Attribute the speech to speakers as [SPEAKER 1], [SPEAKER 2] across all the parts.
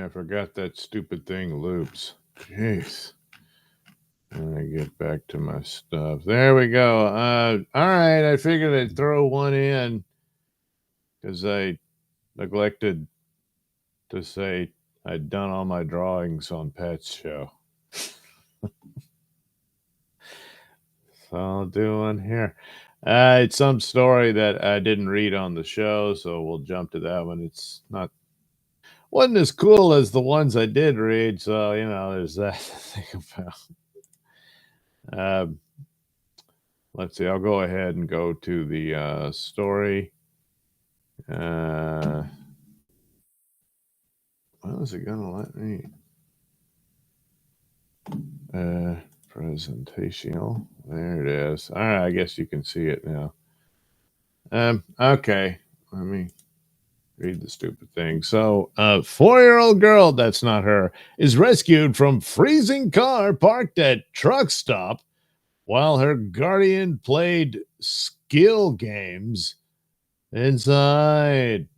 [SPEAKER 1] I forgot that stupid thing loops. Jeez. And I get back to my stuff. There we go. All right. I figured I'd throw one in because I neglected to say I'd done all my drawings on Pat's show. So I'll do one here. It's some story that I didn't read on the show, so we'll jump to that one. It's wasn't as cool as the ones I did read, so there's that to think about. Let's see. I'll go ahead and go to the story. Well, is it gonna let me? Presentational. There it is. All right, I guess you can see it now. Okay. Let me read the stupid thing. So, a 4-year-old girl, that's not her, is rescued from freezing car parked at truck stop while her guardian played skill games inside.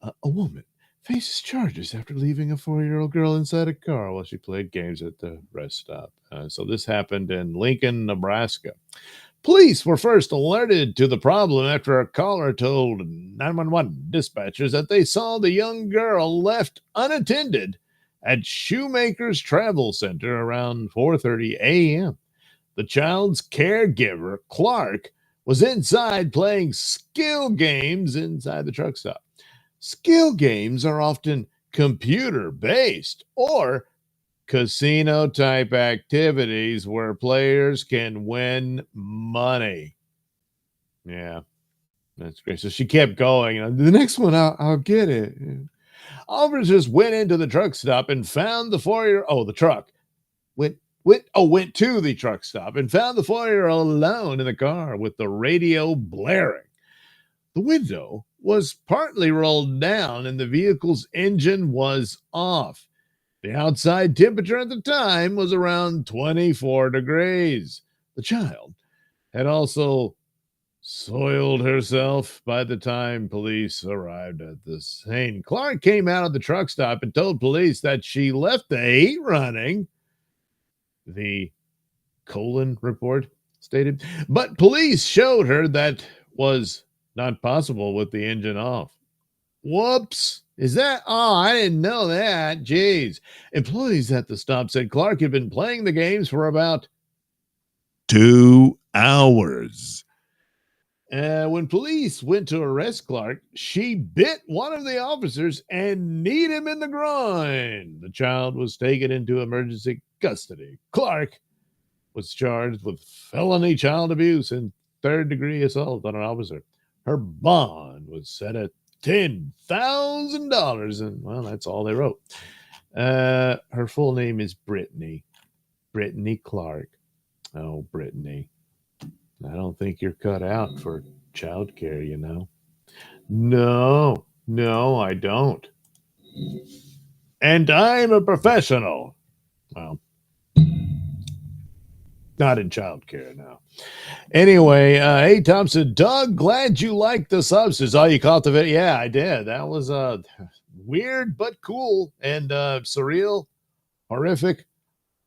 [SPEAKER 1] A woman faces charges after leaving a 4-year-old girl inside a car while she played games at the rest stop. So this happened in Lincoln, Nebraska. Police were first alerted to the problem after a caller told 911 dispatchers that they saw the young girl left unattended at Shoemaker's Travel Center around 4:30 a.m. The child's caregiver, Clark, was inside playing skill games inside the truck stop. Skill games are often computer-based or casino-type activities where players can win money. Yeah, that's great. So she kept going. The next one, I'll get it. Officers went into the truck stop and found the 4-year-old. Oh, the truck went to the truck stop and found the 4-year-old alone in the car with the radio blaring. The window was partly rolled down and the vehicle's engine was off. The outside temperature at the time was around 24 degrees. The child had also soiled herself by the time police arrived at the scene. Clark came out of the truck stop and told police that she left the heat running, the Colon report stated, but police showed her that was not possible with the engine off. Whoops. Is that? Oh, I didn't know that. Jeez. Employees at the stop said Clark had been playing the games for about 2 hours. When police went to arrest Clark, she bit one of the officers and kneed him in the groin. The child was taken into emergency custody. Clark was charged with felony child abuse and third-degree assault on an officer. Her bond was set at $10,000, and well, that's all they wrote. Her full name is Brittany Clark. Oh, Brittany, I don't think you're cut out for childcare, No, I don't. And I'm a professional. Well, not in childcare now. Anyway, hey, Thompson, Doug, glad you liked the substance. Oh, you caught the video? Yeah, I did. That was weird but cool and surreal, horrific,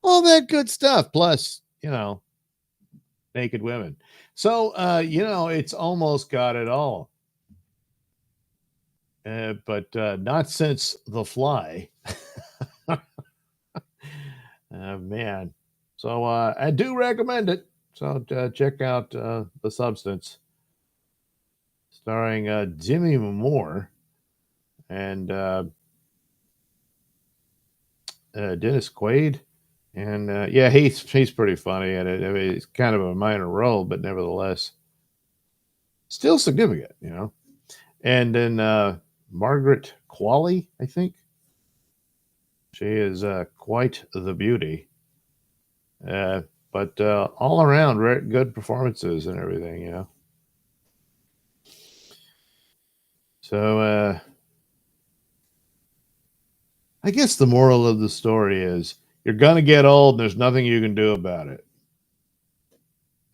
[SPEAKER 1] all that good stuff. Plus, naked women. So, it's almost got it all. But not since The Fly. Man. So I do recommend it. So check out The Substance, starring Jimmy Moore and Dennis Quaid. And yeah, he's pretty funny at it. I mean, it's kind of a minor role, but nevertheless, still significant, And then Margaret Qualley, I think. She is quite the beauty. But all around, good performances and everything, So I guess the moral of the story is you're going to get old and there's nothing you can do about it.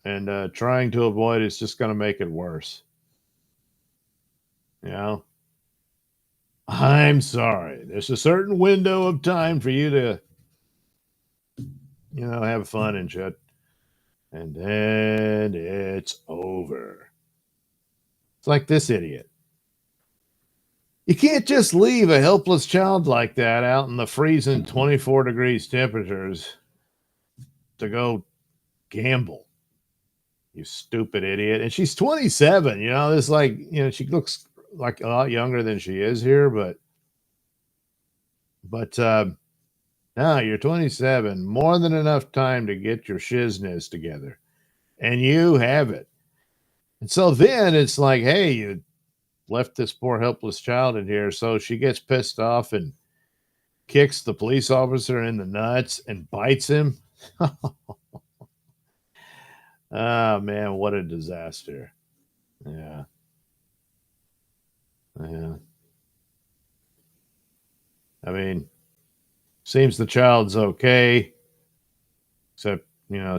[SPEAKER 1] And trying to avoid it's just going to make it worse. I'm sorry. There's a certain window of time for you to, have fun and shit. And then it's over. It's like this idiot. You can't just leave a helpless child like that out in the freezing 24 degrees temperatures to go gamble. You stupid idiot. And she's 27. This like, she looks like a lot younger than she is here, but no, you're 27. More than enough time to get your shizness together. And you have it. And so then it's like, hey, you left this poor helpless child in here. So she gets pissed off and kicks the police officer in the nuts and bites him. Oh man, what a disaster. Yeah. Yeah. I mean, seems the child's okay, except,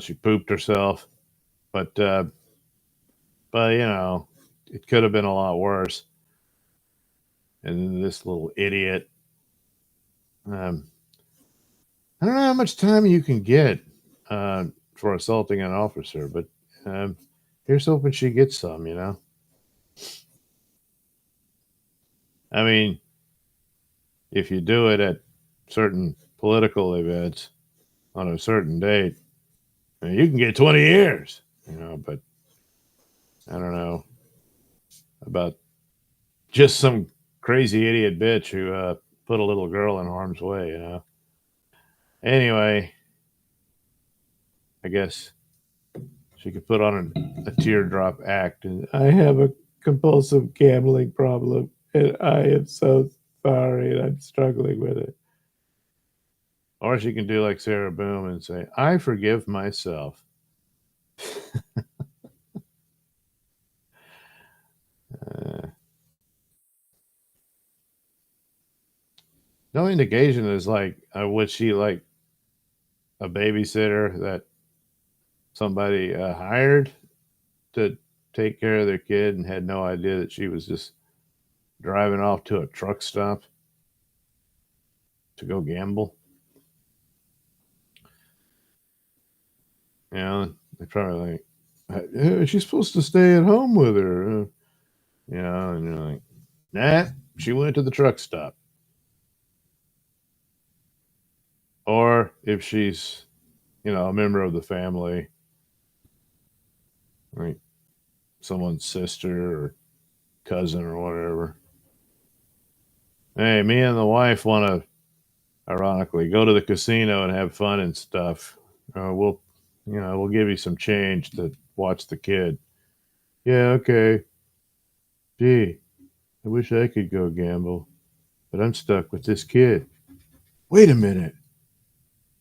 [SPEAKER 1] she pooped herself. But it could have been a lot worse. And then this little idiot. Um, I don't know how much time you can get for assaulting an officer, but um, here's hoping she gets some. I mean, if you do it at certain political events on a certain date, you can get 20 years, but I don't know about just some crazy idiot bitch who put a little girl in harm's way. Anyway, I guess she could put on a teardrop act. And I have a compulsive gambling problem, and I am so sorry, and I'm struggling with it. Or she can do like Sarah Boom and say, I forgive myself. Uh, no indication is like, was she like a babysitter that somebody hired to take care of their kid and had no idea that she was just driving off to a truck stop to go gamble? They probably like, she's supposed to stay at home with her. And you're like, nah, she went to the truck stop. Or if she's, a member of the family, like someone's sister or cousin or whatever. Hey, me and the wife want to, ironically, go to the casino and have fun and stuff. We'll give you some change to watch the kid. Yeah, okay. Gee, I wish I could go gamble, but I'm stuck with this kid. Wait a minute.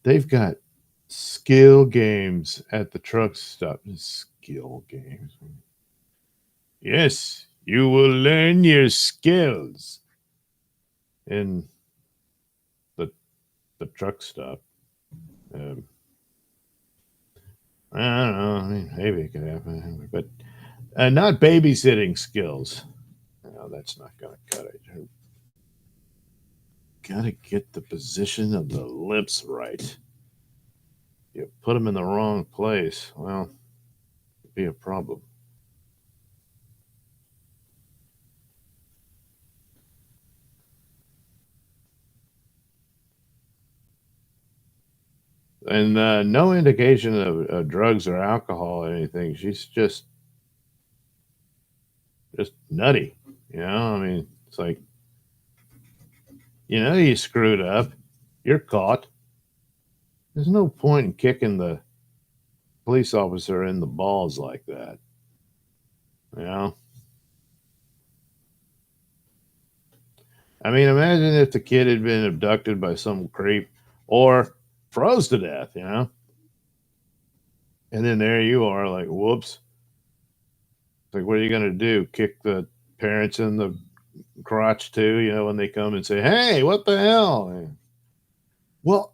[SPEAKER 1] They've got skill games at the truck stop. Skill games. Yes, you will learn your skills in the the truck stop. Um, I don't know. I mean, maybe it could happen, but not babysitting skills. No, that's not going to cut it. Got to get the position of the lips right. You put them in the wrong place. Well, it'd be a problem. And no indication of drugs or alcohol or anything. She's just nutty. I mean, it's like, you screwed up. You're caught. There's no point in kicking the police officer in the balls like that. You know? I mean, imagine if the kid had been abducted by some creep or froze to death. And then there you are, like, whoops. It's like, what are you going to do? Kick the parents in the crotch too, when they come and say, hey, what the hell? Well,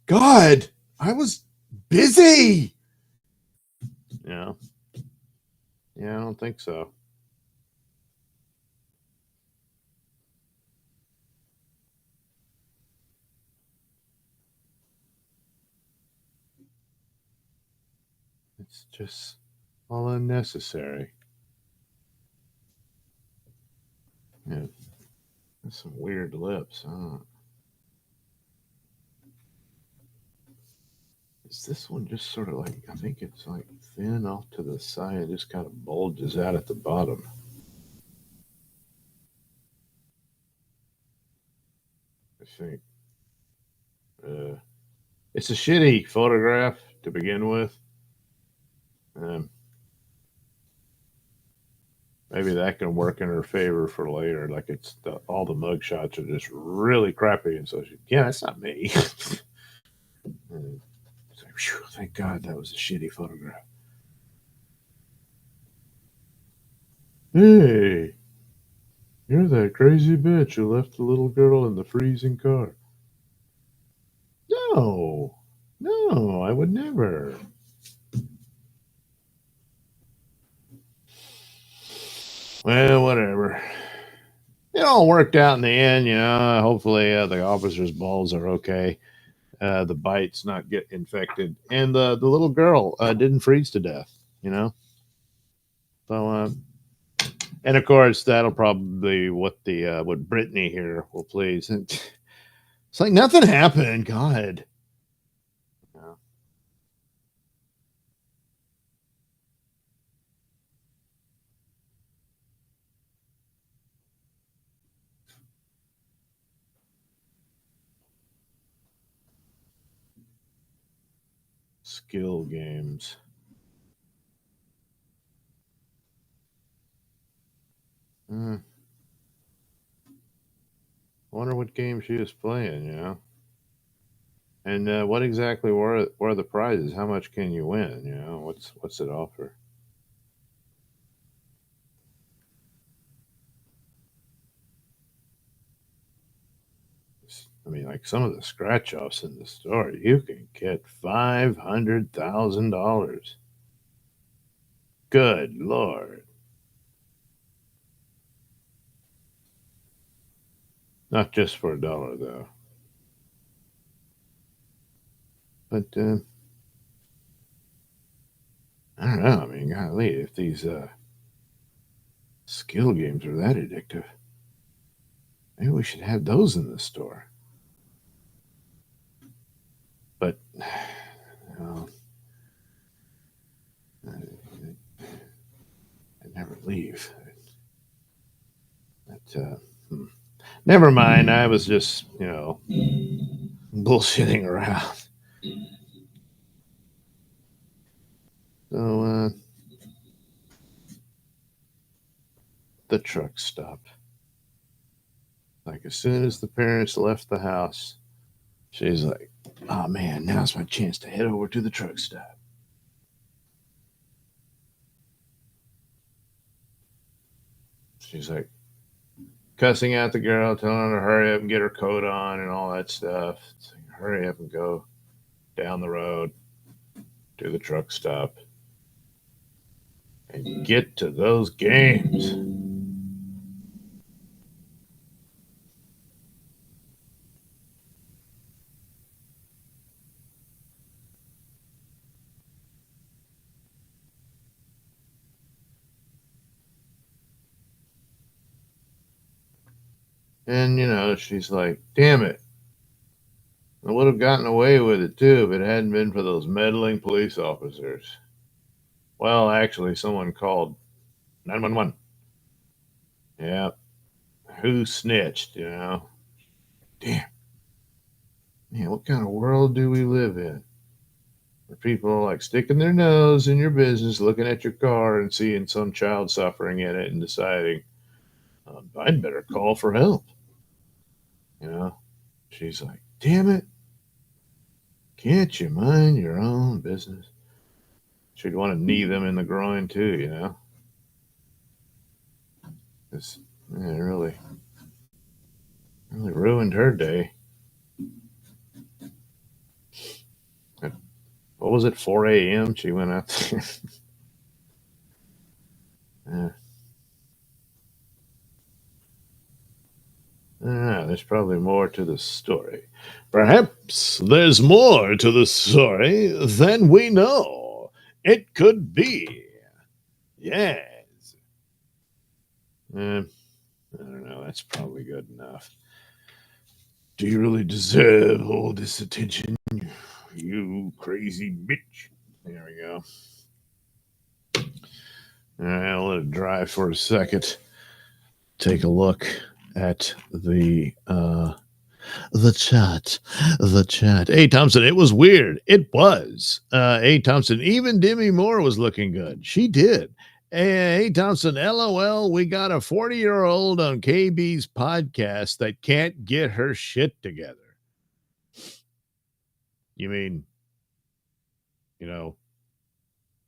[SPEAKER 1] God, I was busy. Yeah. Yeah, I don't think so. It's just all unnecessary. Yeah, that's some weird lips. Is this one just sort of like, I think it's like thin off to the side, just kind of bulges out at the bottom. I think. Uh, it's a shitty photograph to begin with. Um, Maybe that can work in her favor for later. Like all the mug shots are just really crappy, and so yeah, that's not me. And it's like, whew, thank God that was a shitty photograph. Hey, you're that crazy bitch who left the little girl in the freezing car. No, no, I would never. Well, whatever. It all worked out in the end, you know. Hopefully, the officer's balls are okay. The bites not get infected, and the little girl didn't freeze to death. You know, so and of course that'll probably what Brittany here will please. And it's like nothing happened. God, yeah. Skill games. Uh, Wonder what game she was playing. You know, and what exactly were the prizes? How much can you win? You know, what's it offer? I mean, like some of the scratch offs in the store, you can get $500,000. Good Lord. Not just for a dollar, though. But I don't know. I mean, golly, if these skill games are that addictive, maybe we should have those in the store. But, you know, I never leave. But, hmm. Never mind. I was just, bullshitting around. So, the truck stopped. Like, as soon as the parents left the house, she's like, oh man, now's my chance to head over to the truck stop. She's like cussing out the girl, telling her to hurry up and get her coat on and all that stuff. It's like, hurry up and go down the road to the truck stop and get to those games. And, she's like, damn it. I would have gotten away with it too if it hadn't been for those meddling police officers. Well, actually, someone called 911. Yeah. Who snitched, Damn. Man, what kind of world do we live in? Where people are like sticking their nose in your business, looking at your car and seeing some child suffering in it and deciding, I'd better call for help. You know? She's like, damn it. Can't you mind your own business? She'd want to knee them in the groin too, This really, really ruined her day. At, what was it, 4 a.m.? She went out there. Yeah. There's probably more to the story. Perhaps there's more to the story than we know. It could be. Yes. I don't know. That's probably good enough. Do you really deserve all this attention, you crazy bitch? There we go. All right, I'll let it dry for a second. Take a look at the chat. The chat. Hey, Thompson, it was weird. It was. Hey, Thompson, even Demi Moore was looking good. She did. Hey, Thompson, LOL, we got a 40-year-old on KB's podcast that can't get her shit together. You mean,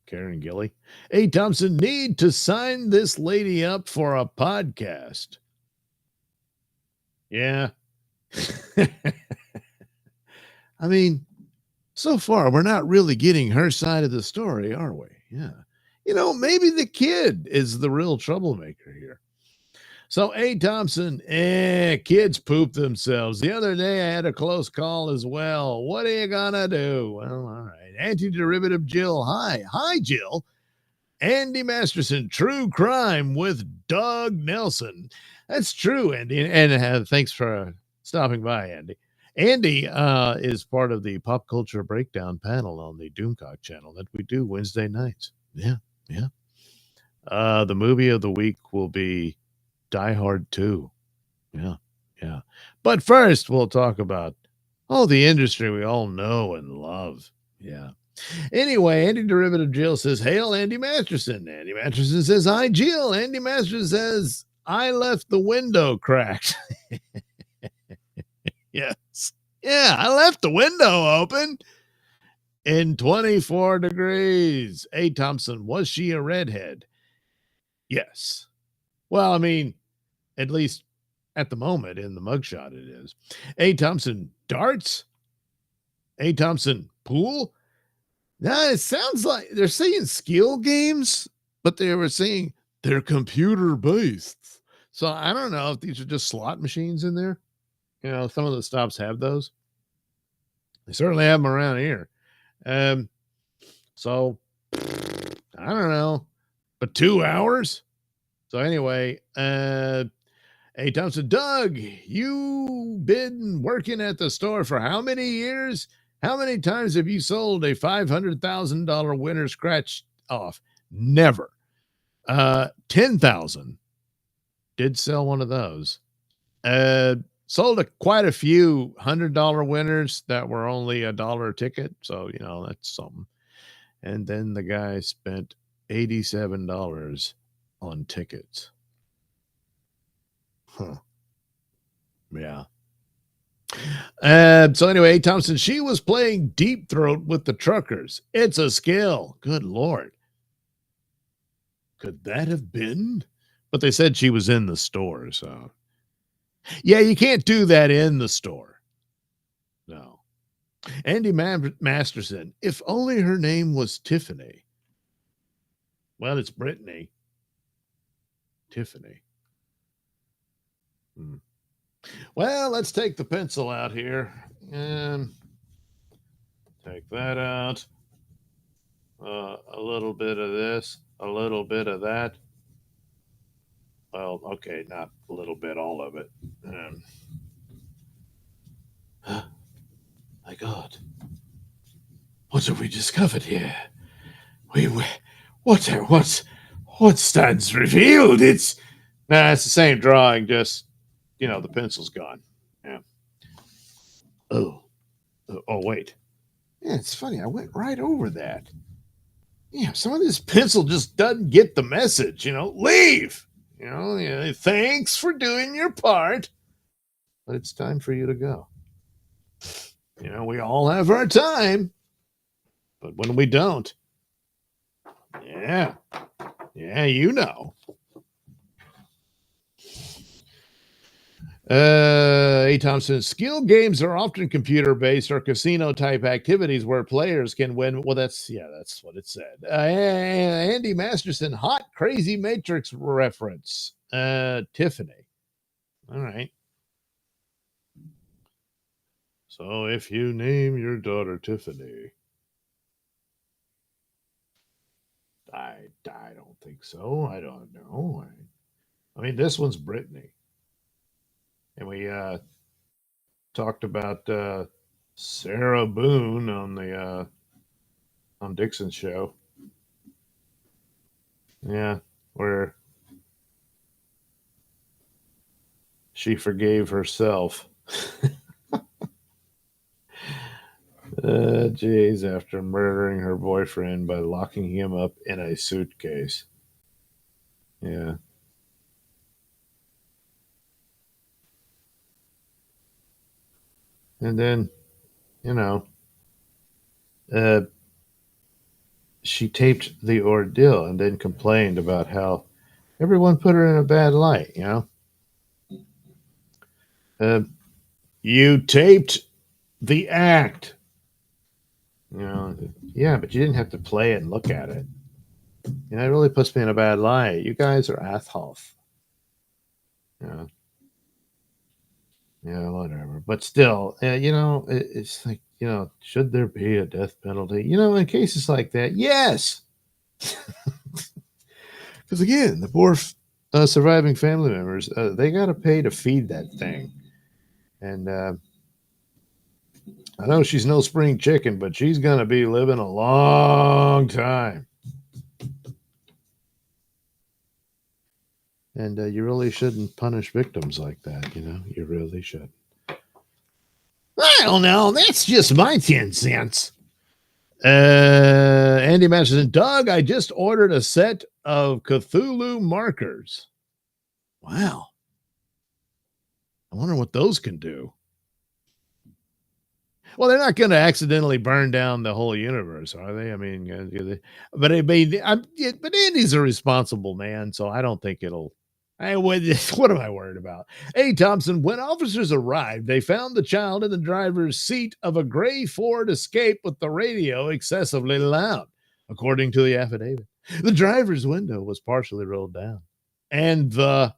[SPEAKER 1] Karen Gilly? Hey, Thompson, need to sign this lady up for a podcast. Yeah. I mean, so far, we're not really getting her side of the story, are we? Yeah. Maybe the kid is the real troublemaker here. So, A. Thompson, kids poop themselves. The other day, I had a close call as well. What are you going to do? Well, all right. Anti-derivative Jill. Hi. Hi, Jill. Andy Masterson, True Crime with Doug Nelson. That's true, Andy. And thanks for stopping by, Andy. Andy is part of the Pop Culture Breakdown panel on the Doomcock channel that we do Wednesday nights. Yeah, yeah. The movie of the week will be Die Hard 2. Yeah, yeah. But first, we'll talk about the industry we all know and love. Yeah. Anyway, Andy Derivative Jill says, Hail Andy Masterson. Andy Masterson says, Hi, Jill. Andy Masterson says, I left the window cracked. Yes. Yeah, I left the window open in 24 degrees. A. Thompson, was she a redhead? Yes. Well, I mean, at least at the moment in the mugshot it is. A. Thompson, darts? A. Thompson, pool? Now, it sounds like they're saying skill games, but they were saying they're computer based. So I don't know if these are just slot machines in there. Some of the stops have those. They certainly have them around here. So I don't know, but 2 hours. So anyway, hey, Thompson, Doug, you been working at the store for how many years? How many times have you sold a $500,000 winner scratch off? Never. 10,000. Did sell one of those. Sold quite a few $100 winners that were only $1 a ticket. So, that's something. And then the guy spent $87 on tickets. Huh. Yeah. So anyway, Thompson, she was playing Deep Throat with the truckers. It's a skill. Good Lord. Could that have been? But they said she was in the store, so. Yeah, you can't do that in the store. No. Andy Masterson, if only her name was Tiffany. Well, it's Brittany. Tiffany. Well, let's take the pencil out here and take that out. A little bit of this, a little bit of that. Well, okay, not a little bit, all of it. My God, what have we discovered here? What stands revealed? It's the same drawing, just the pencil's gone. Yeah. Oh, wait. Yeah, it's funny. I went right over that. Yeah, some of this pencil just doesn't get the message. Leave. Thanks for doing your part, but it's time for you to go. We all have our time, but when we don't, yeah, A. Thompson, skill games are often computer-based or casino-type activities where players can win. Well, that's what it said. Andy Masterson, hot, crazy Matrix reference. Tiffany. All right. So if you name your daughter Tiffany, I don't think so. I don't know. I mean, this one's Brittany, and we talked about Sarah Boone on Dixon's show. Yeah, where she forgave herself. Jeez, after murdering her boyfriend by locking him up in a suitcase. Yeah. And then, you know, uh, she taped the ordeal and then complained about how everyone put her in a bad light. Uh, you taped the act. Yeah, but you didn't have to play it and look at it. It really puts me in a bad light. You guys are assholes. Yeah, yeah, whatever. But still, it's like, should there be a death penalty? In cases like that, yes. Because again, the poor surviving family members, they got to pay to feed that thing. And I know she's no spring chicken, but she's going to be living a long time. And you really shouldn't punish victims like that, You really should. I don't know. That's just my 10 cents. Andy Masterson, Doug, I just ordered a set of Cthulhu markers. Wow. I wonder what those can do. Well, they're not going to accidentally burn down the whole universe, are they? I mean, but Andy's a responsible man, so I don't think it'll. What am I worried about? Hey, Thompson, when officers arrived, they found the child in the driver's seat of a gray Ford Escape with the radio excessively loud, according to the affidavit. The driver's window was partially rolled down. And oh,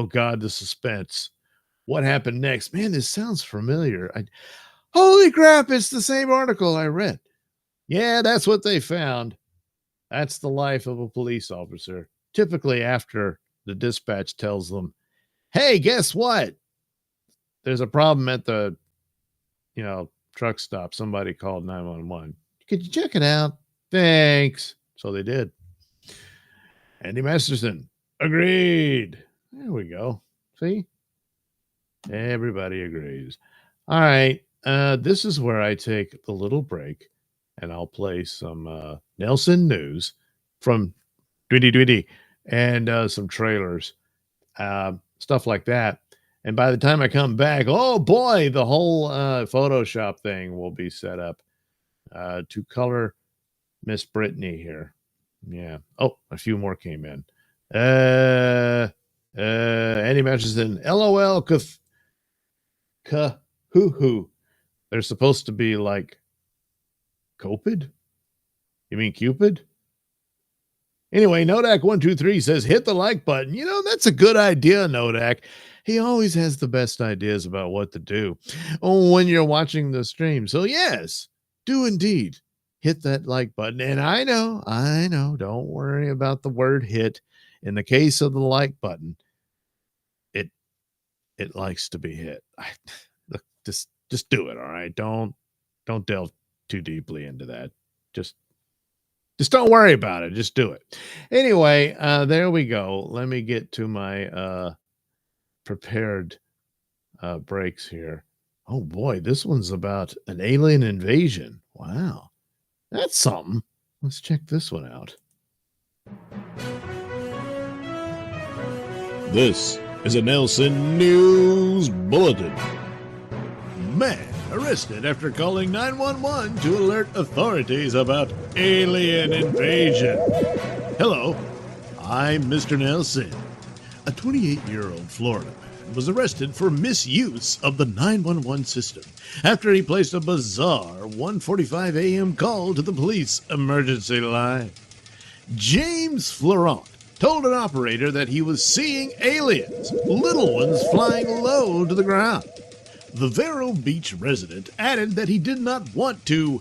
[SPEAKER 1] God, the suspense. What happened next? Man, this sounds familiar. Holy crap, it's the same article I read. Yeah, that's what they found. That's the life of a police officer. Typically after the dispatch tells them, hey, guess what? There's a problem at the, truck stop. Somebody called 911. Could you check it out? Thanks. So they did. Andy Masterson, agreed. There we go. See? Everybody agrees. All right. This is where I take the little break and I'll play some Nelson news from Dwiddy and some trailers, stuff like that. And by the time I come back, oh boy, the whole Photoshop thing will be set up to color Miss Brittany here. Yeah. Oh, a few more came in. Andy Masterson, LOL, hoo. They're supposed to be like Cupid? You mean Cupid? Anyway, Nodak123 says, hit the like button. That's a good idea, Nodak. He always has the best ideas about what to do when you're watching the stream. So yes, do indeed hit that like button. And I know, don't worry about the word hit. In the case of the like button, it likes to be hit. Look, just do it, all right? Don't delve too deeply into that. Just don't worry about it. Just do it. Anyway, there we go. Let me get to my prepared breaks here. Oh boy, this one's about an alien invasion. Wow. That's something. Let's check this one out. This is a Nelson News Bulletin. Man arrested after calling 911 to alert authorities about alien invasion. Hello, I'm Mr. Nelson. A 28-year-old Florida man was arrested for misuse of the 911 system after he placed a bizarre 1:45 a.m. call to the police emergency line. James Florent told an operator that he was seeing aliens, little ones flying low to the ground. The Vero Beach resident added that he did not want to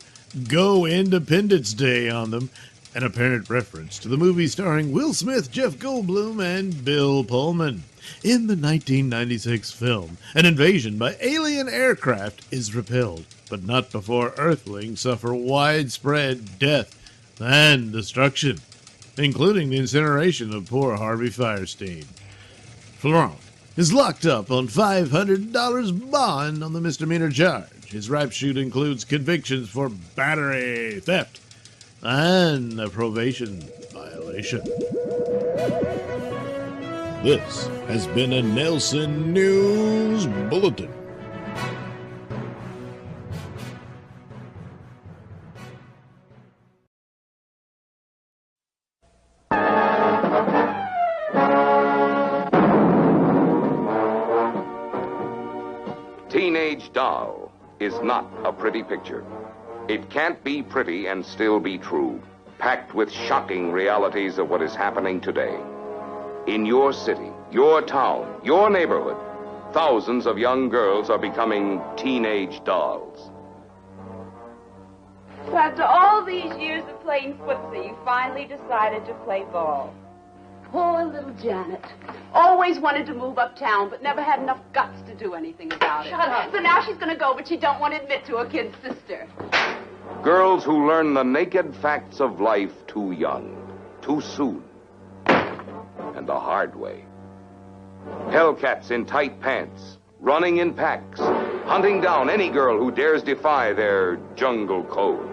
[SPEAKER 1] go Independence Day on them an apparent reference to the movie starring Will Smith, Jeff Goldblum, and Bill Pullman. In the 1996 film, an invasion by alien aircraft is repelled, but not before Earthlings suffer widespread death and destruction, including the incineration of poor Harvey Firestein. Florent is locked up on $500 bond on the misdemeanor charge. His rap sheet includes convictions for battery, theft, and a probation violation. This has been a Nelson News Bulletin.
[SPEAKER 2] Teenage Doll is not a pretty picture. It can't be pretty and still be true, packed with shocking realities of what is happening today. In your city, your town, your neighborhood, thousands of young girls are becoming teenage dolls.
[SPEAKER 3] So after all these years of playing footsie, you finally decided to play ball. Poor little Janet. Always wanted to move uptown, but never had enough guts to do anything about it. Shut up. So now she's going to go, but she don't want to admit to her kid sister.
[SPEAKER 2] Girls who learn the naked facts of life too young, too soon, and the hard way. Hellcats in tight pants, running in packs, hunting down any girl who dares defy their jungle code.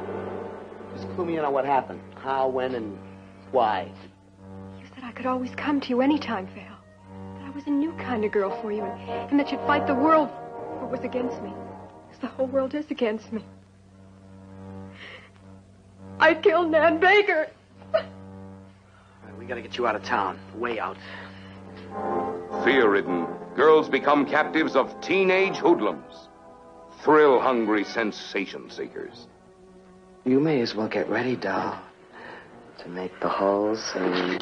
[SPEAKER 4] Just clue me in on what happened. How, when, and why.
[SPEAKER 5] You said I could always come to you anytime, Val. That I was a new kind of girl for you, and that you'd fight the world for what was against me. Because the whole world is against me. I killed Nan Baker.
[SPEAKER 4] We gotta get you out of town. Way out.
[SPEAKER 2] Fear-ridden, girls become captives of teenage hoodlums, thrill-hungry sensation seekers.
[SPEAKER 4] You may as well get ready, doll, to make the whole scene.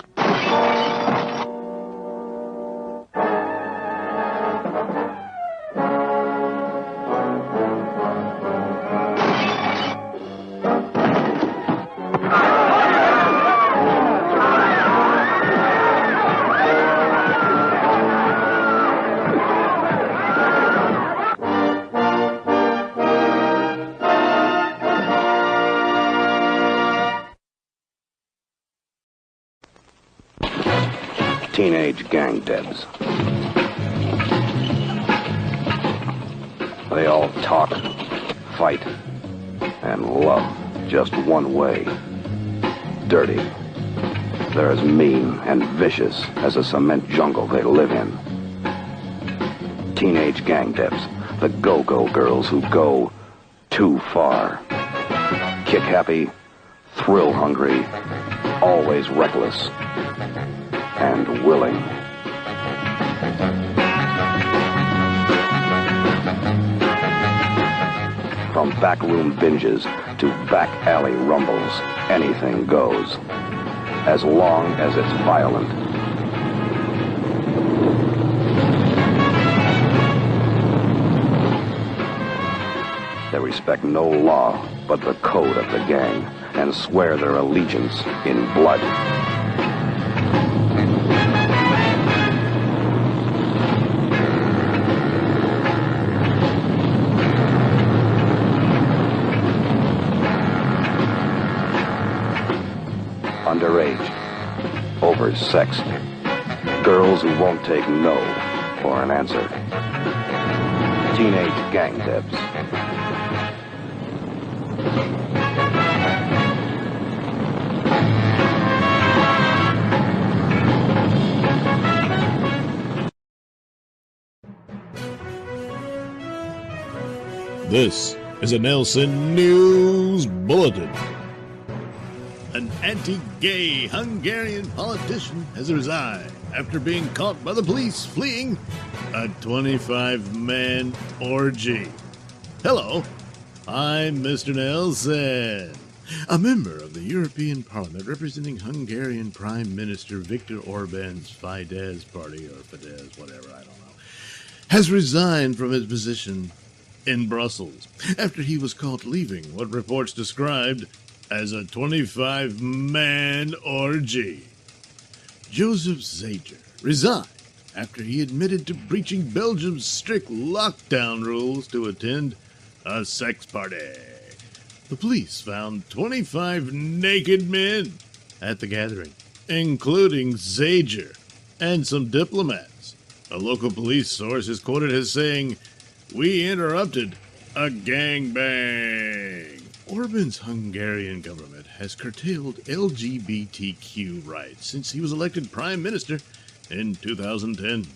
[SPEAKER 2] Teenage gang debs. They all talk, fight, and love just one way. Dirty. They're as mean and vicious as the cement jungle they live in. Teenage gang debs, the go-go girls who go too far. Kick-happy, thrill-hungry, always reckless, and willing. From backroom binges to back alley rumbles, anything goes, as long as it's violent. They respect no law but the code of the gang and swear their allegiance in blood. Underage, oversexed, girls who won't take no for an answer. Teenage gang debs.
[SPEAKER 1] This is a Nelson News Bulletin. An anti-gay Hungarian politician has resigned after being caught by the police fleeing a 25-man orgy. Hello, I'm Mr. Nelson, a member of the European Parliament representing Hungarian Prime Minister Viktor Orban's Fidesz party, or Fidesz, whatever, I don't know, has resigned from his position in Brussels after he was caught leaving what reports described as a 25-man orgy. Joseph Zager resigned after he admitted to breaching Belgium's strict lockdown rules to attend a sex party. The police found 25 naked men at the gathering, including Zager and some diplomats. A local police source is quoted as saying, "We interrupted a gangbang." Orban's Hungarian government has curtailed LGBTQ rights since he was elected prime minister in 2010.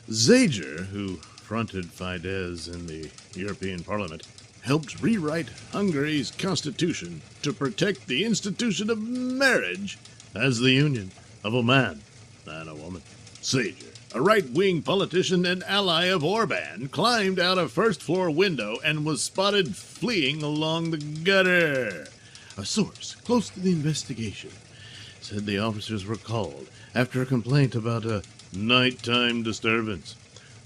[SPEAKER 1] Zager, who fronted Fidesz in the European Parliament, helped rewrite Hungary's constitution to protect the institution of marriage as the union of a man and a woman. Zager, a right-wing politician and ally of Orban, climbed out a first-floor window and was spotted fleeing along the gutter. A source close to the investigation said the officers were called after a complaint about a nighttime disturbance.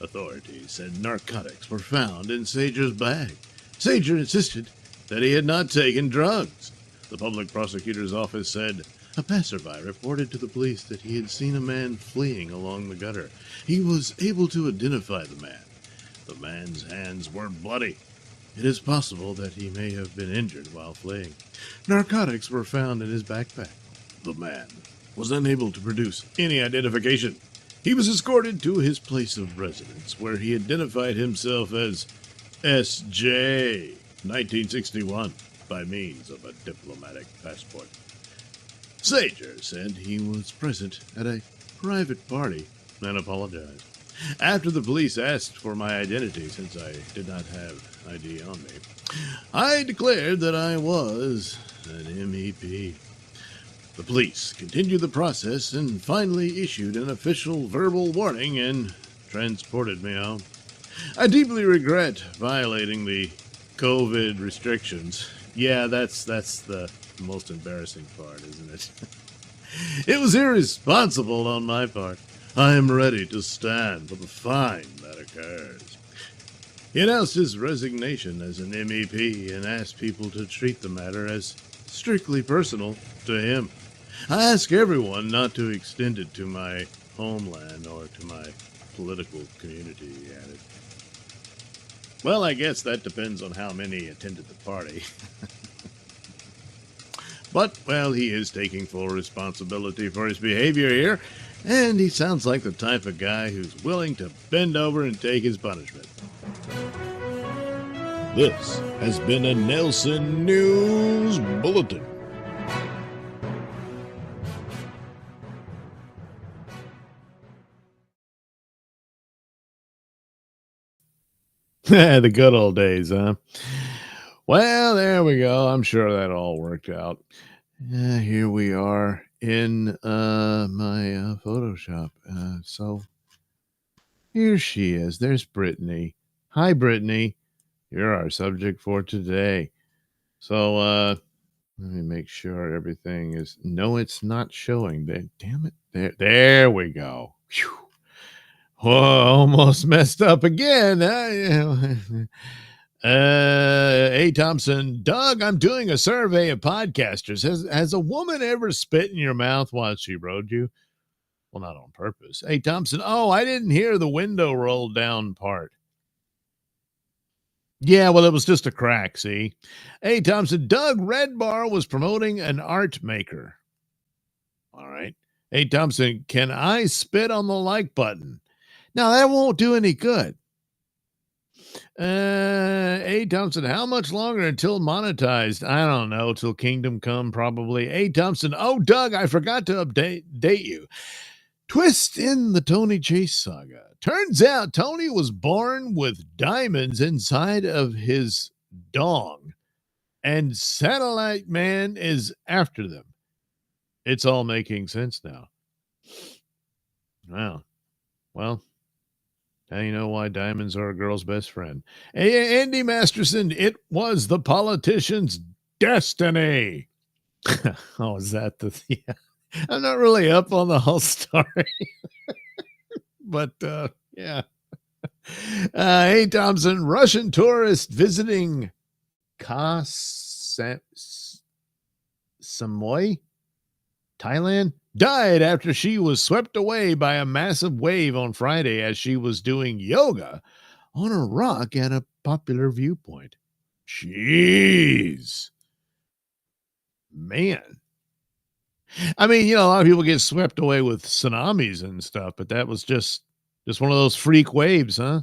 [SPEAKER 1] Authorities said narcotics were found in Zager's bag. Zager insisted that he had not taken drugs. The public prosecutor's office said a passerby reported to the police that he had seen a man fleeing along the gutter. He was able to identify the man. The man's hands were bloody. It is possible that he may have been injured while fleeing. Narcotics were found in his backpack. The man was unable to produce any identification. He was escorted to his place of residence, where he identified himself as S.J. 1961 by means of a diplomatic passport. Zager said he was present at a private party and apologized. After the police asked for my identity, since I did not have ID on me, I declared that I was an MEP. The police continued the process and finally issued an official verbal warning and transported me home. I deeply regret violating the COVID restrictions. Yeah, that's the most embarrassing part, isn't it? It was irresponsible on my part. I am ready to stand for the fine that occurs. He announced his resignation as an MEP and asked people to treat the matter as strictly personal to him. I ask everyone not to extend it to my homeland or to my political community, he added. Well, I guess that depends on how many attended the party. But, well, he is taking full responsibility for his behavior here, and he sounds like the type of guy who's willing to bend over and take his punishment. This has been a Nelson News Bulletin. The good old days, huh? Well, there we go. I'm sure that all worked out. Here we are in my Photoshop. So here she is. There's Brittany. Hi, Brittany. You're our subject for today. So let me make sure everything is... No, it's not showing. Damn it. There we go. Whew. Whoa, almost messed up again. A. Thompson, Doug, I'm doing a survey of podcasters. Has a woman ever spit in your mouth while she rode you? Well, not on purpose. A. Thompson, oh, I didn't hear the window roll down part. Yeah, well, it was just a crack, see? A. Thompson, Doug, Red Bar was promoting an art maker. All right. A. Thompson, can I spit on the like button? Now, that won't do any good. A. Thompson, how much longer until monetized? I don't know, till Kingdom Come, probably. A. Thompson, oh, Doug, I forgot to update you. Twist in the Tony Chase saga. Turns out Tony was born with diamonds inside of his dong, and Satellite Man is after them. It's all making sense now. Wow. Well, now you know why diamonds are a girl's best friend. Andy Masterson, it was the politician's destiny. Oh, is that the... Yeah. I'm not really up on the whole story. But, yeah. Hey, Thompson, Russian tourist visiting Samui, Thailand, died after she was swept away by a massive wave on Friday as she was doing yoga on a rock at a popular viewpoint. Jeez. Man. I mean, a lot of people get swept away with tsunamis and stuff, but that was just one of those freak waves, huh?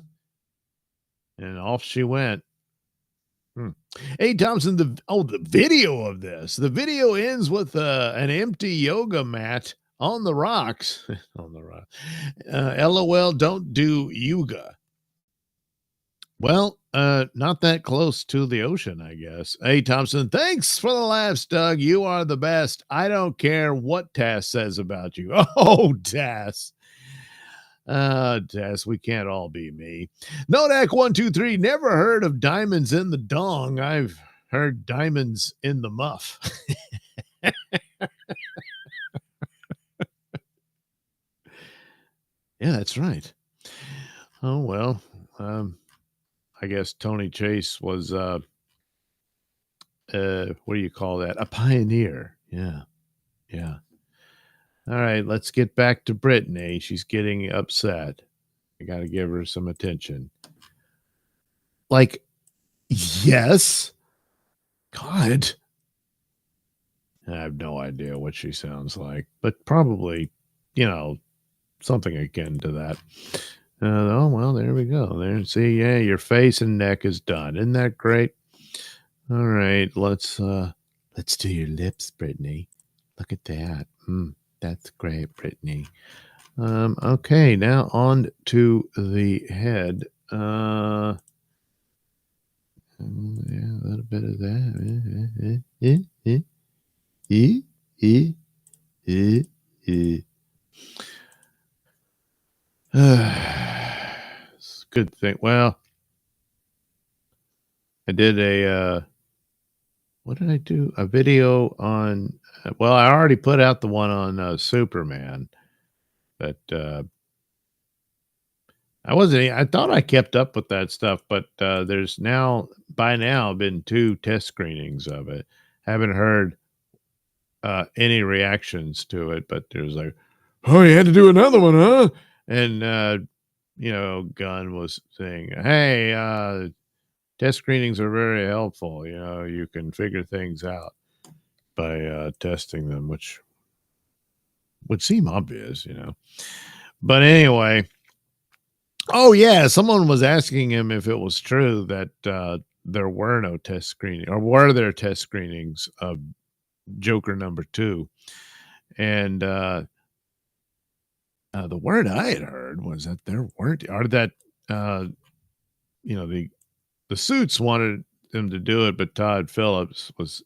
[SPEAKER 1] And off she went. Hey, Thompson, the video of this. The video ends with an empty yoga mat on the rocks. On the rock. LOL, don't do yoga. Well, not that close to the ocean, I guess. Hey, Thompson, thanks for the laughs, Doug. You are the best. I don't care what Tass says about you. Oh, Tass. Tass, we can't all be me. Nodak123, never heard of diamonds in the dong. I've heard diamonds in the muff. Yeah, that's right. Oh, well, I guess Tony Chase was, what do you call that? A pioneer. Yeah. Yeah. All right, let's get back to Brittany. She's getting upset. I got to give her some attention. Like, yes. God. I have no idea what she sounds like, but probably, something akin to that. Oh, well, there we go. There, see, yeah, your face and neck is done. Isn't that great? All right, let's do your lips, Brittany. Look at that. That's great, Brittany. Okay, now on to the head. Yeah, a little bit of that. It's a good thing. Well, I did what did I do? A video on, well, I already put out the one on Superman, but I thought I kept up with that stuff, but there's by now been 2 test screenings of it. Haven't heard any reactions to it, but there's like, oh, you had to do another one, huh? And, Gunn was saying, hey, test screenings are very helpful. You can figure things out by testing them, which would seem obvious, But anyway, oh, yeah, someone was asking him if it was true that there were no test screening, or were there test screenings of Joker number 2? And the word I had heard was that there weren't, or that the suits wanted them to do it, but Todd Phillips was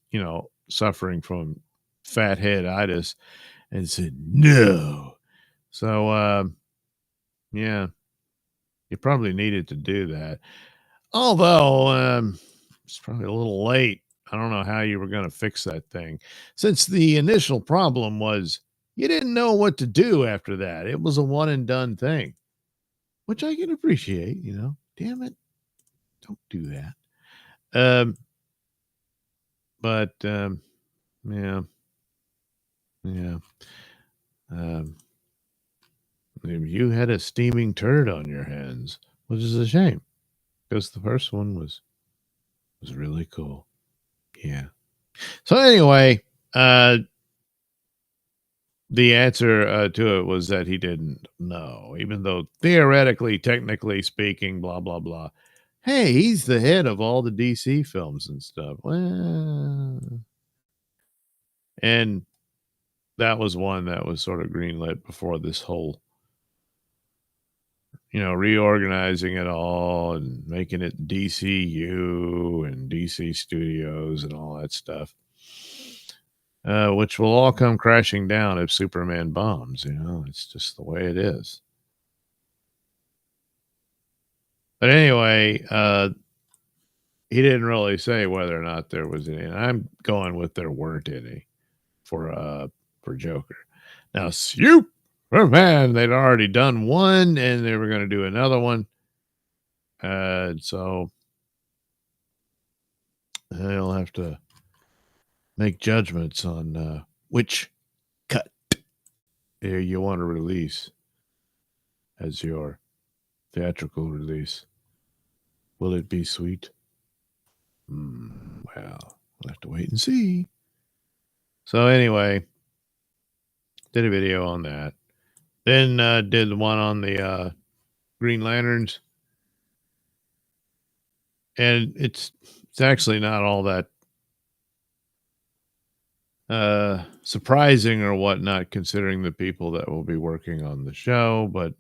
[SPEAKER 1] suffering from fatheaditis and said no. So yeah, you probably needed to do that, although it's probably a little late. I don't know how you were going to fix that thing, since the initial problem was you didn't know what to do after that. It was a one and done thing, which I can appreciate. Damn it, don't do that. But yeah. You had a steaming turd on your hands, which is a shame, because the first one was really cool. Yeah. So anyway, the answer to it was that he didn't know, even though theoretically, technically speaking, blah, blah, blah. Hey, he's the head of all the DC films and stuff. Well, and that was one that was sort of greenlit before this whole, reorganizing it all and making it DCU and DC Studios and all that stuff. Which will all come crashing down if Superman bombs. It's just the way it is. But anyway, he didn't really say whether or not there was any. And I'm going with there weren't any for Joker. Now, Superman, they'd already done one, and they were going to do another one. So they'll have to make judgments on which cut you want to release as your theatrical release. Will it be sweet? Well, we'll have to wait and see. So anyway, did a video on that. Then did the one on the Green Lanterns. And it's actually not all that surprising or whatnot, considering the people that will be working on the show. But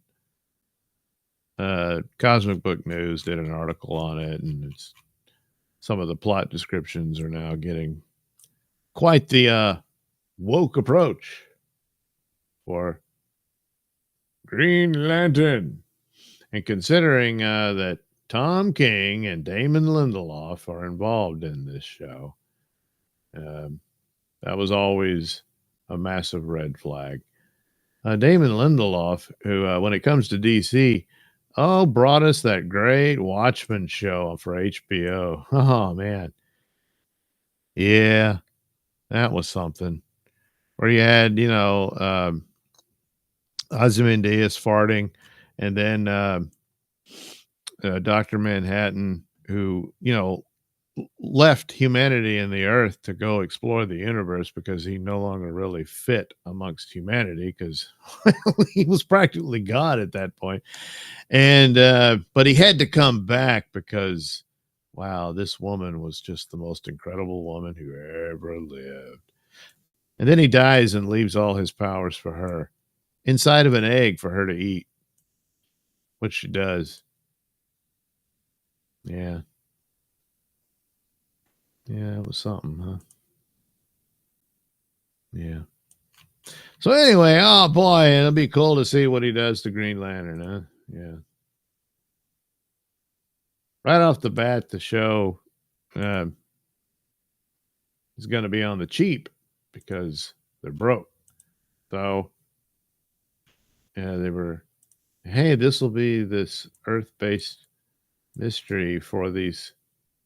[SPEAKER 1] Cosmic Book News did an article on it, and some of the plot descriptions are now getting quite the woke approach for Green Lantern. And considering that Tom King and Damon Lindelof are involved in this show, that was always a massive red flag. Damon Lindelof, who, when it comes to DC, brought us that great Watchmen show for HBO. Oh, man. Yeah, that was something. Where you had, Ozymandias farting, and then Dr. Manhattan, who, left humanity and the earth to go explore the universe because he no longer really fit amongst humanity because he was practically God at that point. And but he had to come back because, wow, this woman was just the most incredible woman who ever lived. And then he dies and leaves all his powers for her inside of an egg for her to eat, which she does. Yeah. Yeah, it was something, huh? Yeah. So anyway, oh boy, it'll be cool to see what he does to Green Lantern, huh? Yeah. Right off the bat, the show is going to be on the cheap because they're broke. So, yeah, they were, hey, this will be this Earth-based mystery for these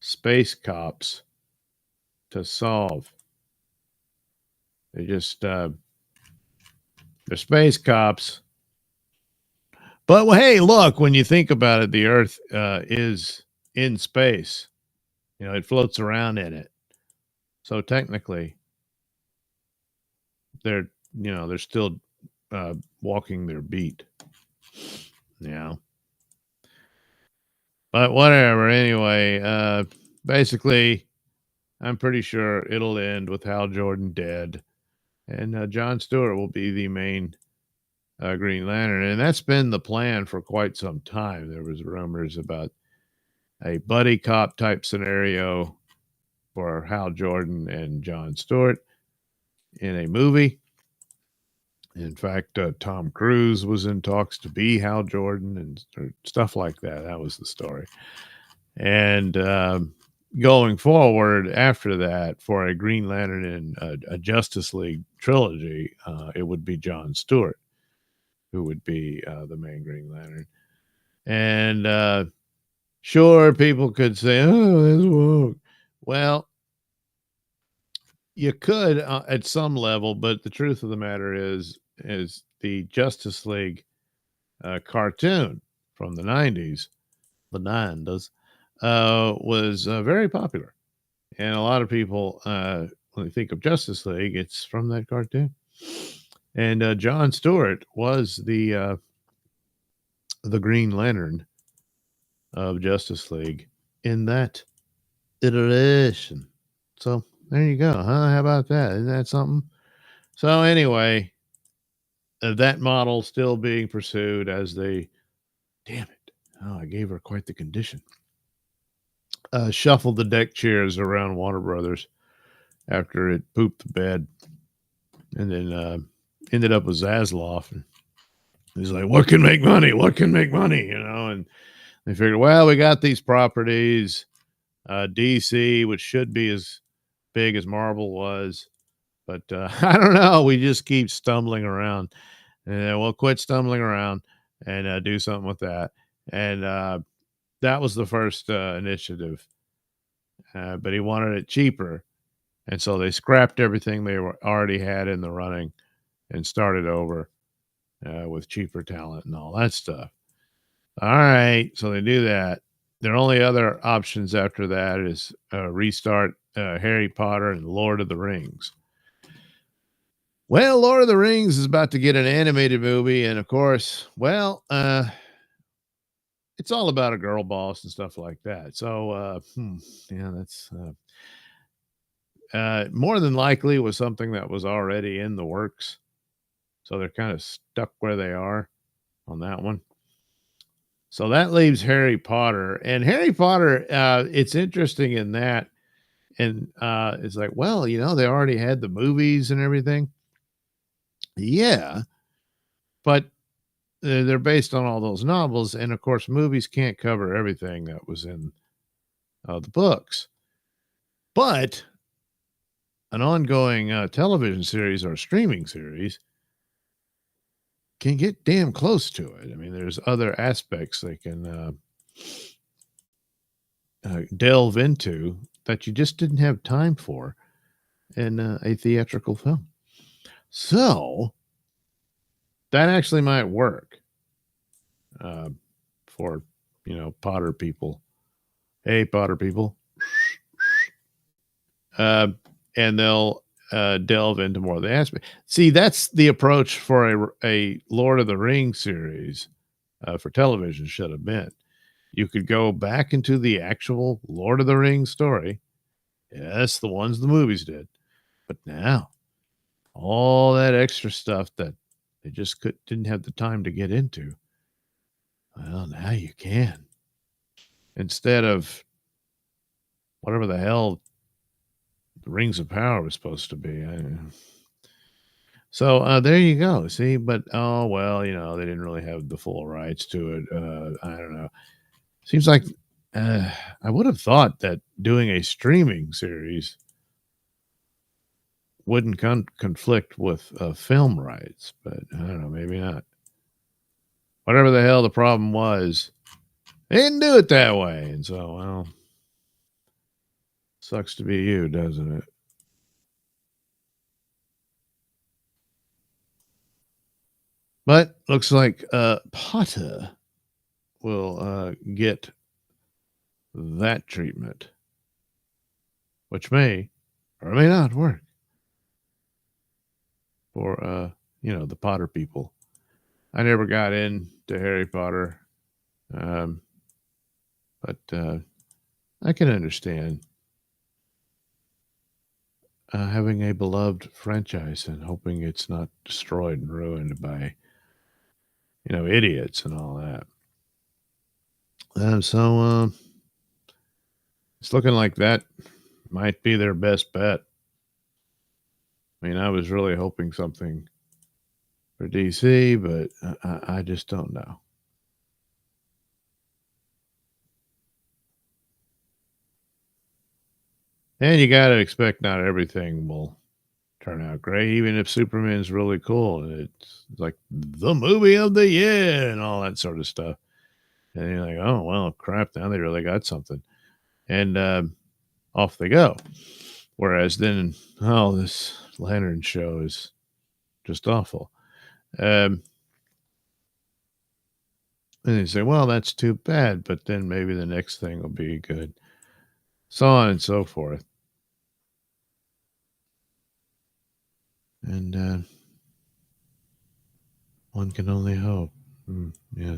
[SPEAKER 1] space cops to solve. They just, they're space cops. But well, hey, look, when you think about it, the Earth is in space. It floats around in it. So technically, they're still walking their beat. But whatever. Anyway, basically, I'm pretty sure it'll end with Hal Jordan dead, and John Stewart will be the main Green Lantern, and that's been the plan for quite some time. There was rumors about a buddy cop type scenario for Hal Jordan and John Stewart in a movie. In fact, Tom Cruise was in talks to be Hal Jordan and stuff like that. That was the story. And going forward after that, for a Green Lantern and a Justice League trilogy, it would be John Stewart who would be the main Green Lantern. And sure, people could say, oh, that's woke. Well, you could at some level, but the truth of the matter is the Justice League cartoon from the 90s, was very popular. And a lot of people, when they think of Justice League, it's from that cartoon. And John Stewart was the Green Lantern of Justice League in that iteration. So there you go, huh? How about that? Isn't that something? So anyway, that model still being pursued as they, damn it, oh, I gave her quite the condition. Shuffled the deck chairs around Warner Brothers after it pooped the bed, and then ended up with Zaslav. And he's like, "What can make money? What can make money?" And they figured, well, we got these properties, DC, which should be as big as Marvel was, but I don't know. We just keep stumbling around, and we'll quit stumbling around and do something with that. And that was the first initiative, but he wanted it cheaper. And so they scrapped everything they already had in the running and started over with cheaper talent and all that stuff. All right, so they do that. Their only other options after that is restart Harry Potter and Lord of the Rings. Well, Lord of the Rings is about to get an animated movie, and of course, well, it's all about a girl boss and stuff like that. So, yeah, that's more than likely was something that was already in the works. So they're kind of stuck where they are on that one. So that leaves Harry Potter. And Harry Potter, it's interesting in that. And it's like, well, they already had the movies and everything. Yeah. But they're based on all those novels. And of course, movies can't cover everything that was in the books. But an ongoing television series or streaming series can get damn close to it. I mean, there's other aspects they can delve into that you just didn't have time for in a theatrical film. So that actually might work for, Potter people. Hey, Potter people. And they'll delve into more of the aspect. See, that's the approach for a Lord of the Rings series for television should have been. You could go back into the actual Lord of the Rings story. Yes, the ones the movies did. But now, all that extra stuff that they just didn't have the time to get into, well, now you can. Instead of whatever the hell the Rings of Power was supposed to be. So there you go. See, but oh well, they didn't really have the full rights to it. I don't know. Seems like I would have thought that doing a streaming series wouldn't conflict with film rights, but I don't know, maybe not. Whatever the hell the problem was, they didn't do it that way, and so well, sucks to be you, doesn't it? But looks like Potter will get that treatment, which may or may not work for the Potter people. I never got into Harry Potter, but I can understand having a beloved franchise and hoping it's not destroyed and ruined by idiots and all that. So it's looking like that might be their best bet. I mean, I was really hoping something for DC, but I just don't know. And you got to expect not everything will turn out great, even if Superman's really cool and it's like the movie of the year and all that sort of stuff. And you're like, oh, well, crap, now they really got something. And off they go. Whereas then, oh, this Lantern show is just awful. And you say, well, that's too bad, but then maybe the next thing will be good. So on and so forth. And one can only hope. Yeah.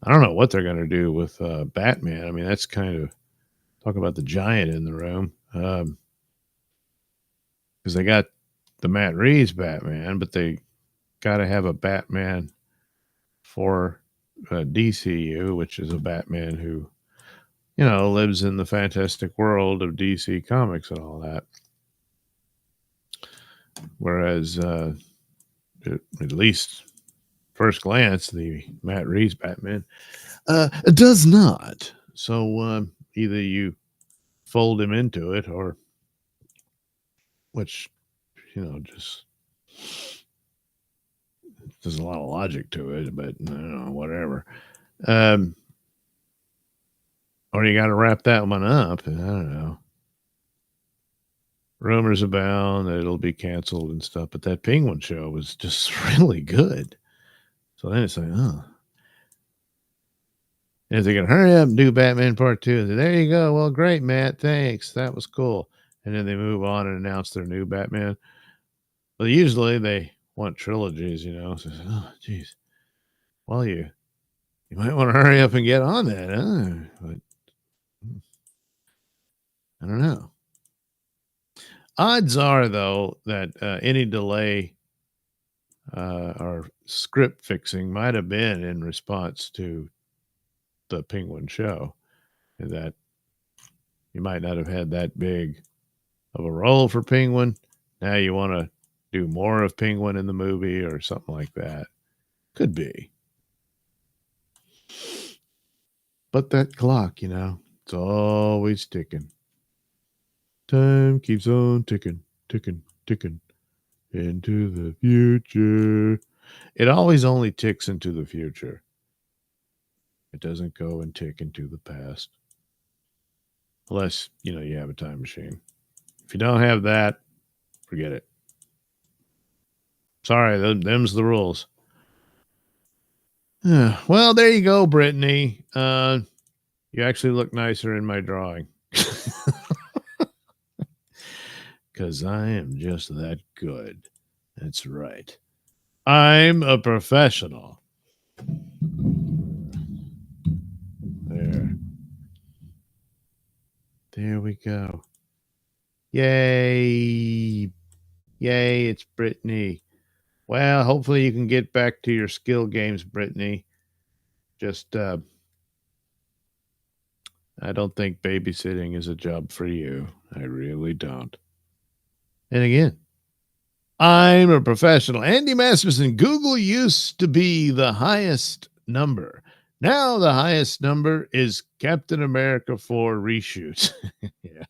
[SPEAKER 1] I don't know what they're going to do with Batman. I mean, that's kind of talk about the giant in the room. Because they got the Matt Reeves Batman, but they got to have a Batman for DCU, which is a Batman who, lives in the fantastic world of DC Comics and all that. Whereas, at least first glance, the Matt Reeves Batman does not. So either you fold him into it, or which just there's a lot of logic to it, but whatever. Or you got to wrap that one up. I don't know. rumors abound that it'll be canceled and stuff, but that Penguin show was just really good. So then it's like, oh. And if they can hurry up and do Batman Part 2, there you go. Well, great, Matt. Thanks. That was cool. And then they move on and announce their new Batman. Well, usually they want trilogies, you know. So, oh, geez. Well, you might want to hurry up and get on that, huh? But I don't know. Odds are, though, that any delay or script fixing might have been in response to the Penguin show, and that you might not have had that big of a role for Penguin. Now you want to do more of Penguin in the movie or something like that. Could be. But that clock, you know, it's always ticking. Time keeps on ticking, ticking, ticking into the future. It always only ticks into the future. It doesn't go and tick into the past. Unless, you know, you have a time machine. If you don't have that, forget it. Sorry, them's the rules. Well, there you go, Brittany. You actually look nicer in my drawing. Because I am just that good. That's right. I'm a professional. There we go. Yay. Yay, it's Brittany. Well, hopefully you can get back to your skill games, Brittany. Just, I don't think babysitting is a job for you. I really don't. And again, I'm a professional. Andy Masterson, Google used to be the highest number. Now the highest number is Captain America 4 reshoots. Yeah.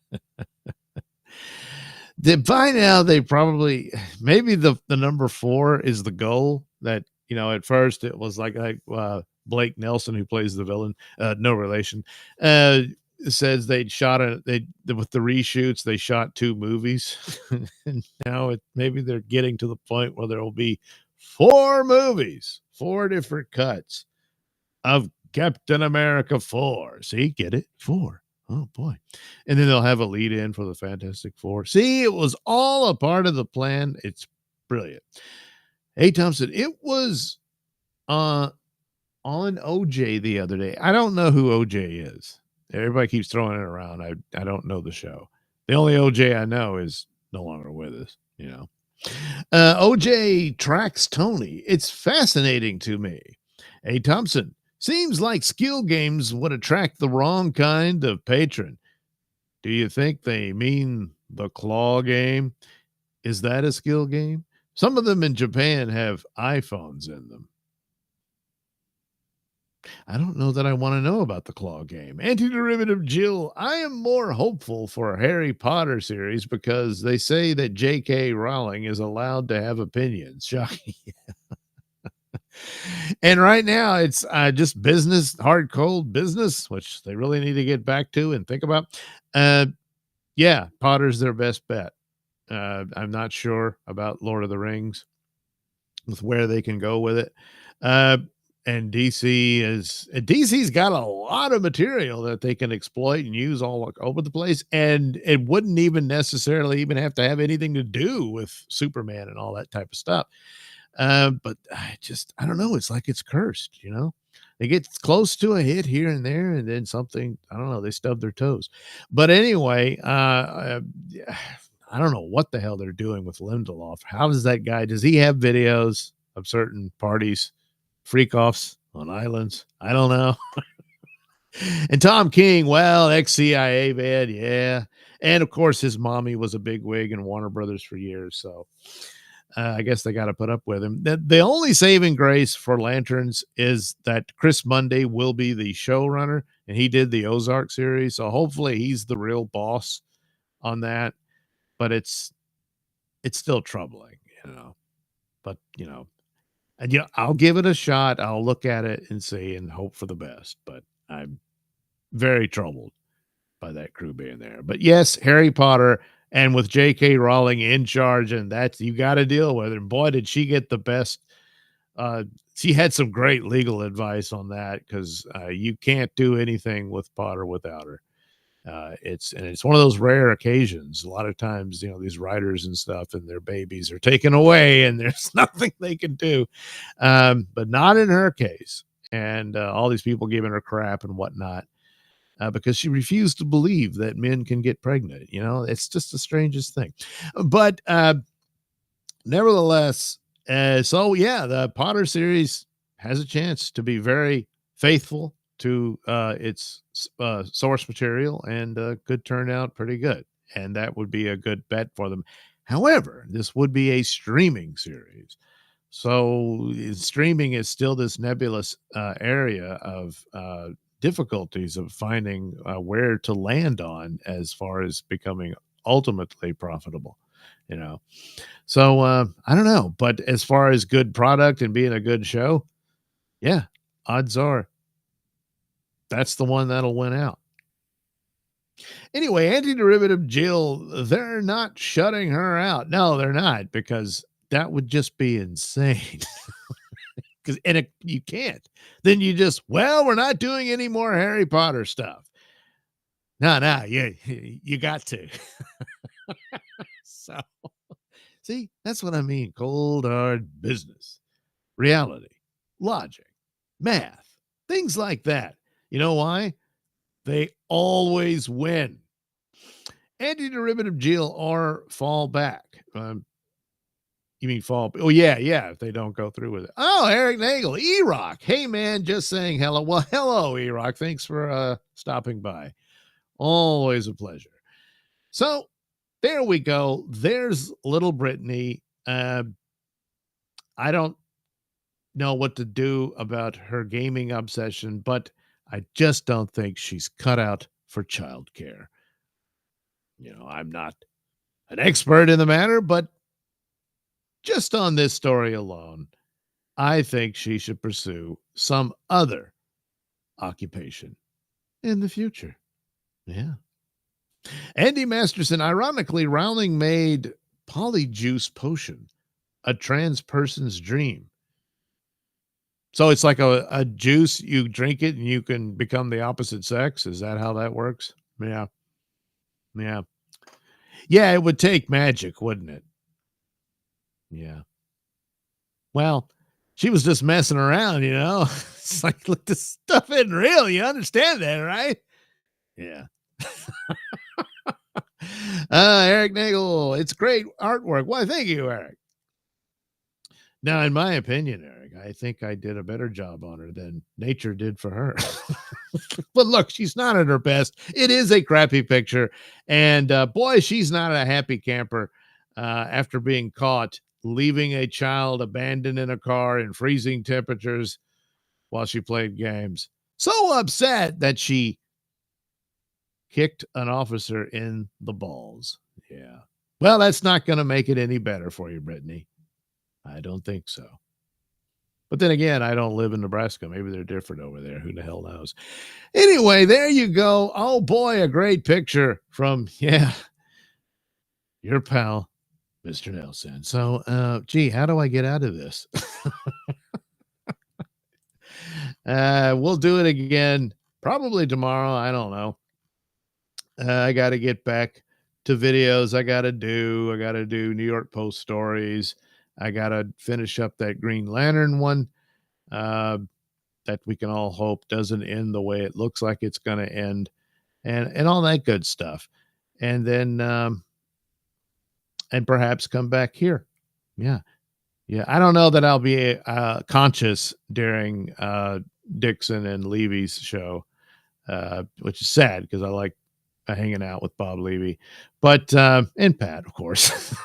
[SPEAKER 1] By now they probably, maybe the number 4 is the goal. That, you know, at first it was like Blake Nelson, who plays the villain, no relation, says they'd shot with the reshoots, they shot 2 movies. And now maybe they're getting to the point where there will be 4 movies, 4 different cuts of Captain America 4. See, get it? 4. Oh boy. And then they'll have a lead in for the Fantastic Four. See, it was all a part of the plan. It's brilliant. Hey, Thompson, it was on OJ the other day. I don't know who OJ is. Everybody keeps throwing it around. I don't know the show. The only OJ I know is no longer with us, you know. OJ tracks Tony. It's fascinating to me. Hey, Thompson, seems like skill games would attract the wrong kind of patron. Do you think they mean the claw game? Is that a skill game? Some of them in Japan have iPhones in them. I don't know that I want to know about the claw game. Antiderivative Jill, I am more hopeful for a Harry Potter series because they say that J.K. Rowling is allowed to have opinions. Shocking. And right now it's just business, hard, cold business, which they really need to get back to and think about. Yeah, Potter's their best bet. I'm not sure about Lord of the Rings with where they can go with it. And DC's got a lot of material that they can exploit and use all over the place. And it wouldn't even necessarily even have to have anything to do with Superman and all that type of stuff. But I don't know. It's like it's cursed, you know. They get close to a hit here and there, and then something, I don't know, they stub their toes. But anyway, I don't know what the hell they're doing with Lindelof. How does that guy, does he have videos of certain parties, freak-offs on islands? I don't know. And Tom King, well, ex-CIA man, yeah. And of course, his mommy was a bigwig in Warner Brothers for years, so I guess they got to put up with him. The only saving grace for Lanterns is that Chris Munday will be the showrunner, and he did the Ozark series. So hopefully he's the real boss on that. But it's still troubling, you know. But, you know, and I'll give it a shot. I'll look at it and see and hope for the best. But I'm very troubled by that crew being there. But yes, Harry Potter and with J.K. Rowling in charge, and that's you got to deal with it. And boy, did she get the best. She had some great legal advice on that because you can't do anything with Potter without her. It's one of those rare occasions. A lot of times, these writers and stuff and their babies are taken away and there's nothing they can do. But not in her case. And all these people giving her crap and whatnot because she refused to believe that men can get pregnant. It's just the strangest thing. But nevertheless, so yeah, the Potter series has a chance to be very faithful to its source material and could turn out pretty good. And that would be a good bet for them. However, this would be a streaming series. So streaming is still this nebulous area of difficulties of finding where to land on as far as becoming ultimately profitable, So I don't know. But as far as good product and being a good show, yeah, odds are that's the one that'll win out. Anyway, Antiderivative Jill, they're not shutting her out. No, they're not, because that would just be insane. You can't. Then you just, we're not doing any more Harry Potter stuff. No, you got to. So, see, that's what I mean. Cold, hard business, reality, logic, math, things like that. You know why? They always win. Antiderivative Jill or fall back. You mean fall? Oh, yeah. If they don't go through with it. Oh, Eric Nagel, E-Rock. Hey, man, just saying hello. Well, hello, E-Rock. Thanks for stopping by. Always a pleasure. So there we go. There's little Brittany. I don't know what to do about her gaming obsession, but I just don't think she's cut out for childcare. I'm not an expert in the matter, but just on this story alone, I think she should pursue some other occupation in the future. Yeah. Andy Masterson, ironically, Rowling made polyjuice potion a trans person's dream. So it's like a juice, you drink it and you can become the opposite sex. Is that how that works? Yeah. Yeah, it would take magic, wouldn't it? Yeah. Well, she was just messing around, It's like, look, this stuff isn't real. You understand that, right? Yeah. Eric Nagel, it's great artwork. Why, thank you, Eric. Now, in my opinion, Eric, I think I did a better job on her than nature did for her. But look, she's not at her best. It is a crappy picture. And boy, she's not a happy camper after being caught leaving a child abandoned in a car in freezing temperatures while she played games. So upset that she kicked an officer in the balls. Yeah. Well, that's not going to make it any better for you, Brittany. I don't think so. But then again, I don't live in Nebraska. Maybe they're different over there. Who the hell knows? Anyway, there you go. Oh, boy, a great picture from, your pal, Mr. Nelson. So, gee, how do I get out of this? We'll do it again probably tomorrow. I don't know. I got to get back to videos. I got to do New York Post stories. I got to finish up that Green Lantern one that we can all hope doesn't end the way it looks like it's going to end and all that good stuff. And then and perhaps come back here. Yeah. I don't know that I'll be conscious during Dixon and Levy's show, which is sad because I like hanging out with Bob Levy, but and Pat, of course.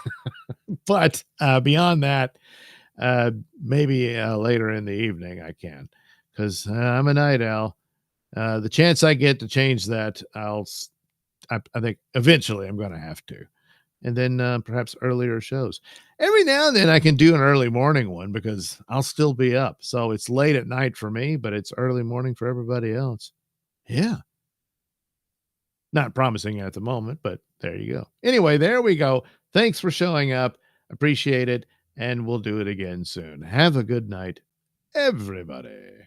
[SPEAKER 1] But beyond that, maybe later in the evening I can, because I'm a night owl. The chance I get to change that, I think eventually I'm going to have to. And then perhaps earlier shows. Every now and then I can do an early morning one because I'll still be up. So it's late at night for me, but it's early morning for everybody else. Yeah. Not promising at the moment, but there you go. Anyway, there we go. Thanks for showing up. Appreciate it. And we'll do it again soon. Have a good night, everybody.